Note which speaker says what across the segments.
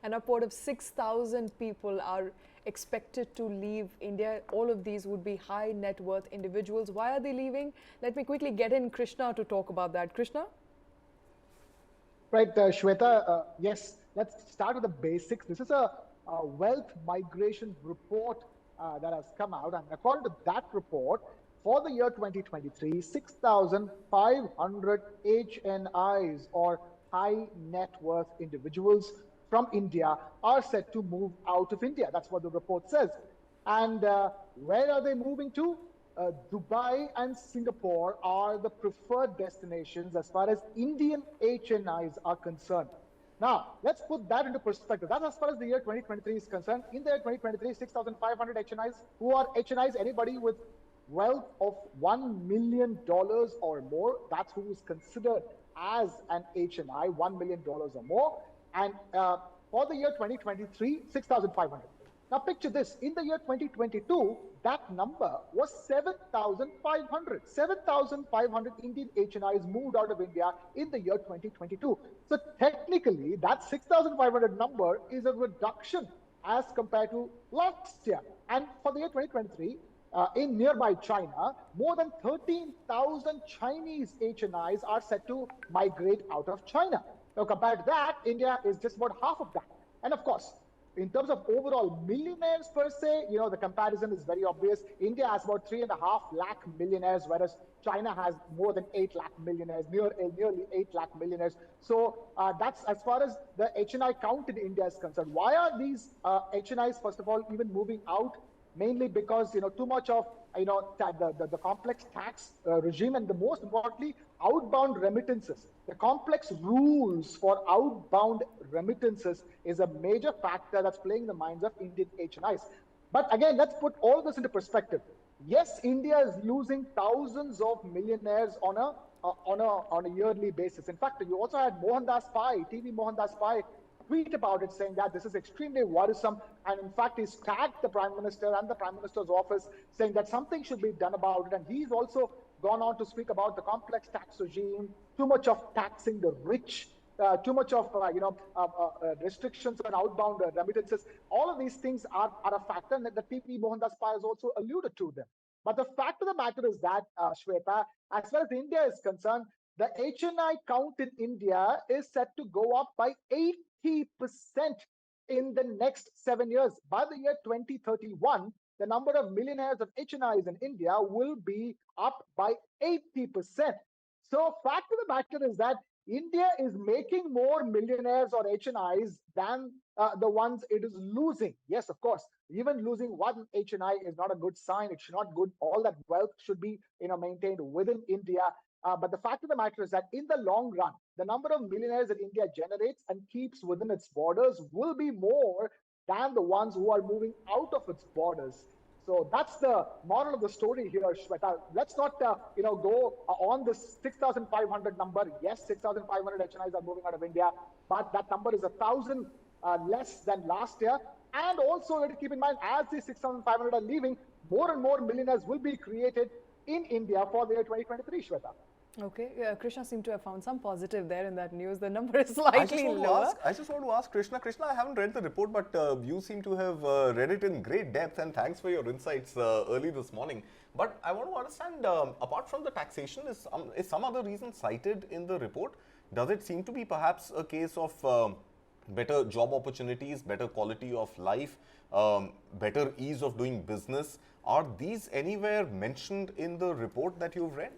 Speaker 1: and upward of 6,000 people are expected to leave India. All of these would be high net worth individuals. Why are they leaving? Let me quickly get in Krishna to talk about that. Krishna?
Speaker 2: Right, Shweta, yes, let's start with the basics. This is a wealth migration report that has come out. And according to that report, for the year 2023, 6,500 HNIs or high net worth individuals from India are set to move out of India. That's what the report says. And where are they moving to? Dubai and Singapore are the preferred destinations as far as Indian HNIs are concerned. Now, let's put that into perspective. That's as far as the year 2023 is concerned. In the year 2023, 6,500 HNIs. Who are HNIs? Anybody with wealth of $1 million or more. That's who is considered as an HNI, $1 million or more. And for the year 2023, 6,500. Now picture this, in the year 2022, that number was 7,500. 7,500 Indian HNIs moved out of India in the year 2022. So technically, that 6,500 number is a reduction as compared to last year. And for the year 2023, in nearby China, more than 13,000 Chinese HNIs are set to migrate out of China. Now compared to that, India is just about half of that. And of course, in terms of overall millionaires per se, the comparison is very obvious. India has about 3.5 lakh millionaires, whereas China has more than 8 lakh millionaires, nearly 8 lakh millionaires. So that's as far as the HNI count in India is concerned. Why are these HNIs, first of all, even moving out? Mainly because, too much of, the complex tax regime, and the most importantly, outbound remittances. The complex rules for outbound remittances is a major factor that's playing in the minds of Indian HNIs. But again, let's put all this into perspective. Yes, India is losing thousands of millionaires on a yearly basis. In fact, you also had Mohandas Pai, TV Mohandas Pai, tweet about it, saying that this is extremely worrisome. And in fact, he's tagged the Prime Minister and the Prime Minister's office, saying that something should be done about it. And he's also gone on to speak about the complex tax regime, too much of taxing the rich, too much of restrictions on outbound remittances. All of these things are a factor, and the TP Mohandas Pai has also alluded to them. But the fact of the matter is that, Shweta, as far as India is concerned, the HNI count in India is set to go up by 80% in the next 7 years. By the year 2031, the number of millionaires of HNIs in India will be up by 80%. So fact of the matter is that India is making more millionaires or HNIs than the ones it is losing. Yes, of course, even losing one HNI is not a good sign. It should not good. All that wealth should be maintained within India. But the fact of the matter is that in the long run, the number of millionaires that India generates and keeps within its borders will be more than the ones who are moving out of its borders. So that's the moral of the story here, Shweta. Let's not, go on this 6,500 number. Yes, 6,500 HNIs are moving out of India, but that number is 1,000 less than last year. And also, you have to keep in mind, as these 6,500 are leaving, more and more millionaires will be created in India for the year 2023, Shweta.
Speaker 1: Okay, Krishna seemed to have found some positive there in that news. The number is slightly lower.
Speaker 3: I just want to ask Krishna. Krishna, I haven't read the report, but you seem to have read it in great depth, and thanks for your insights early this morning. But I want to understand, apart from the taxation, is some other reason cited in the report? Does it seem to be perhaps a case of better job opportunities, better quality of life, better ease of doing business? Are these anywhere mentioned in the report that you've read?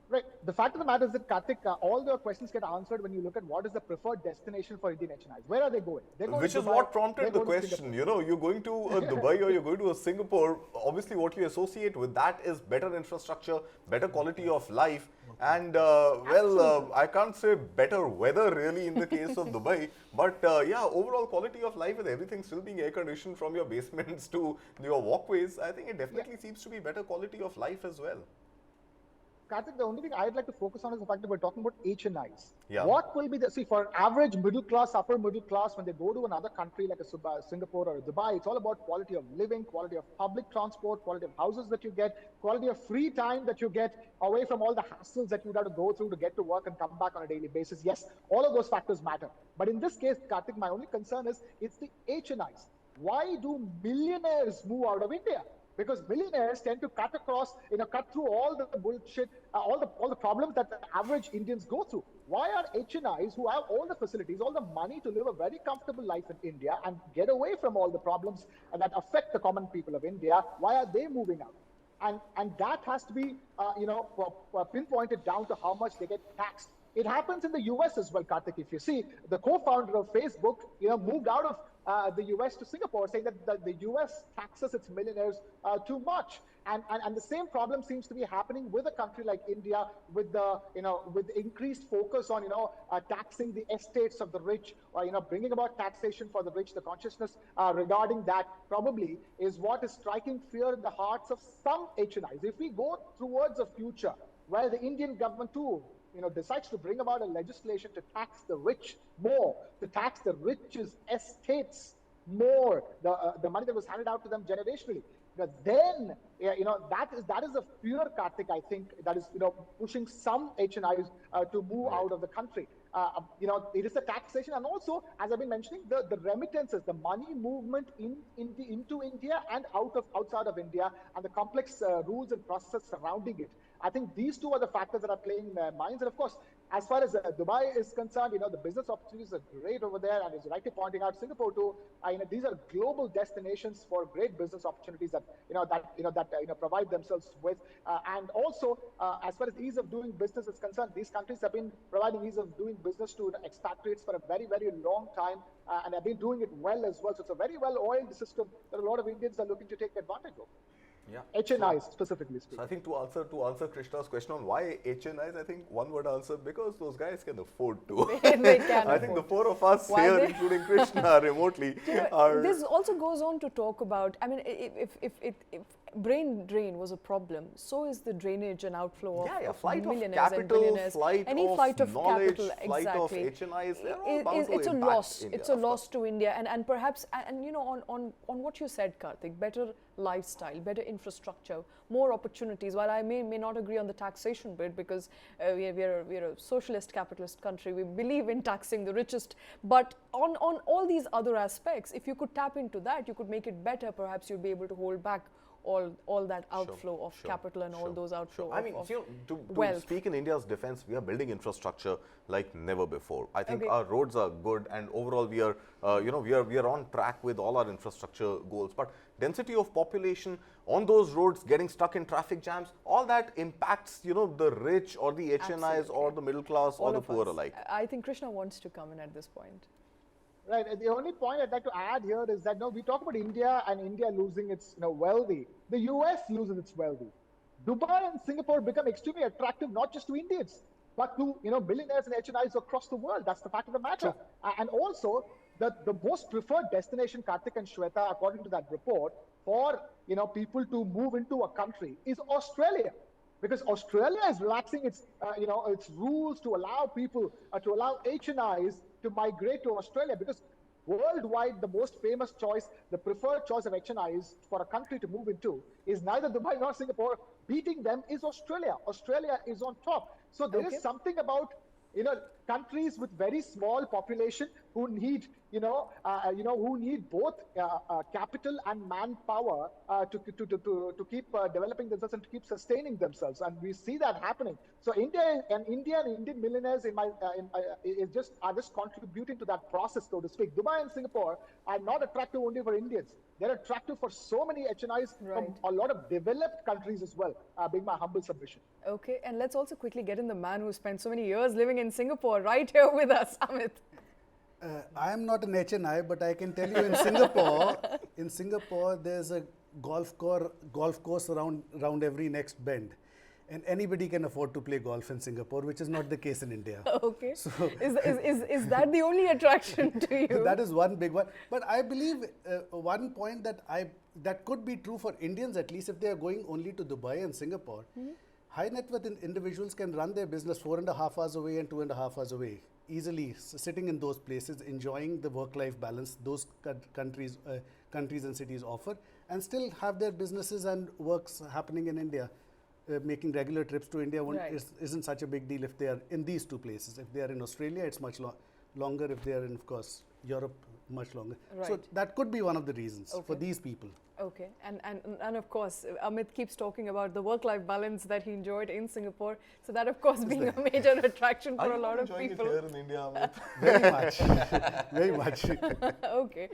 Speaker 2: Right. The fact of the matter is that, Karthik, all the questions get answered when you look at what is the preferred destination for Indian HNIs. Where are they going?
Speaker 3: Which is what prompted the question. You're going to Dubai or you're going to Singapore. Obviously, what you associate with that is better infrastructure, better quality of life, and I can't say better weather really in the case of Dubai. But yeah, overall quality of life with everything still being air conditioned from your basements to your walkways, I think it definitely seems to be better quality of life as well.
Speaker 2: Karthik, the only thing I'd like to focus on is the fact that we're talking about HNIs.
Speaker 3: Yeah.
Speaker 2: What will be the, see, for average middle class, upper middle class, when they go to another country like a Singapore or Dubai, it's all about quality of living, quality of public transport, quality of houses that you get, quality of free time that you get away from all the hassles that you'd have to go through to get to work and come back on a daily basis. Yes, all of those factors matter. But in this case, Karthik, my only concern is it's the HNIs. Why do millionaires move out of India? Because millionaires tend to cut across, cut through all the bullshit, all the problems that the average Indians go through. Why are HNIs, who have all the facilities, all the money to live a very comfortable life in India and get away from all the problems that affect the common people of India, why are they moving out? And that has to be, pinpointed down to how much they get taxed. It happens in the US as well, Karthik. If you see, the co-founder of Facebook, moved out of the US to Singapore, saying that the US taxes its millionaires too much. And the same problem seems to be happening with a country like India, with the with increased focus on taxing the estates of the rich, or bringing about taxation for the rich. The consciousness regarding that probably is what is striking fear in the hearts of some HNIs. If we go towards a future where the Indian government too decides to bring about a legislation to tax the rich more, to tax the rich's estates more, the money that was handed out to them generationally, then that is a fear, Karthik, I think, that is pushing some HNIs to move out of the country. It is the taxation, and also, as I've been mentioning, the remittances, the money movement into India and outside of India, and the complex rules and processes surrounding it. I think these two are the factors that are playing in their minds. And of course, as far as Dubai is concerned, the business opportunities are great over there. And as you're rightly pointing out, Singapore too, these are global destinations for great business opportunities that provide themselves with. And also, as far as ease of doing business is concerned, these countries have been providing ease of doing business to expatriates for a very, very long time, and have been doing it well as well. So it's a very well-oiled system that a lot of Indians are looking to take advantage of.
Speaker 3: Yeah.
Speaker 2: HNIs specifically speaking.
Speaker 3: So I think to answer Krishna's question on why HNIs, I think one word answer, because those guys can afford to.
Speaker 1: They can
Speaker 3: I think the four of us here, including Krishna remotely, are.
Speaker 1: This also goes on to talk about, I mean, if brain drain was a problem, so is the drainage and outflow of
Speaker 3: flight
Speaker 1: millionaires
Speaker 3: of capital,
Speaker 1: and billionaires.
Speaker 3: Flight
Speaker 1: Any
Speaker 3: of
Speaker 1: flight of
Speaker 3: knowledge,
Speaker 1: capital,
Speaker 3: flight
Speaker 1: exactly.
Speaker 3: of HNIs,
Speaker 1: It's a loss.
Speaker 3: India,
Speaker 1: it's a loss to India, and perhaps on what you said, Karthik, better lifestyle, better infrastructure, more opportunities. While I may not agree on the taxation bit, because we're a socialist capitalist country, we believe in taxing the richest, but on all these other aspects, if you could tap into that, you could make it better. Perhaps you'd be able to hold back all that outflow of capital and all those outflow
Speaker 3: I mean, to
Speaker 1: wealth.
Speaker 3: speak in India's defense, we are building infrastructure like never before. I think our roads are good, and overall we are we are on track with all our infrastructure goals. But density of population on those roads, getting stuck in traffic jams, all that impacts the rich or the HNIs or the middle class or the poor alike.
Speaker 1: I think Krishna wants to come in at this point.
Speaker 2: Right. The only point I'd like to add here is that we talk about India and India losing its wealthy. The US loses its wealthy. Dubai and Singapore become extremely attractive not just to Indians, but to billionaires and HNIs across the world. That's the fact of the matter. And also, the most preferred destination, Karthik and Shweta, according to that report, for people to move into a country is Australia. Because Australia is relaxing its rules to allow people, to allow HNIs to migrate to Australia, because worldwide the most famous choice, the preferred choice of HNIs for a country to move into is neither Dubai nor Singapore. Beating them is Australia. Australia is on top. So there is something about countries with very small population who need who need both capital and manpower to keep developing themselves and to keep sustaining themselves, and we see that happening. So India and Indian millionaires are just contributing to that process, so to speak. Dubai and Singapore are not attractive only for Indians; they're attractive for so many HNIs from a lot of developed countries as well. Being my humble submission.
Speaker 1: Okay, and let's also quickly get in the man who spent so many years living in Singapore, right here with us, Amit.
Speaker 4: I am not an HNI, but I can tell you in Singapore, there's a golf course around every next bend. And anybody can afford to play golf in Singapore, which is not the case in India.
Speaker 1: Okay. So is that the only attraction to you?
Speaker 4: That is one big one. But I believe one point that could be true for Indians, at least if they are going only to Dubai and Singapore. High net worth individuals can run their business 4.5 hours away and 2.5 hours away, easily sitting in those places, enjoying the work-life balance those countries and cities offer, and still have their businesses and works happening in India. Making regular trips to India isn't such a big deal if they are in these two places. If they are in Australia, it's much longer. If they are in, of course, Europe, much longer.
Speaker 1: Right.
Speaker 4: So that could be one of the reasons for these people.
Speaker 1: Okay, and of course, Amit keeps talking about the work-life balance that he enjoyed in Singapore. So that, of course, being a major attraction for a lot of people.
Speaker 3: Are you enjoying it here in India, Amit?
Speaker 4: Very much, very much.
Speaker 1: Okay.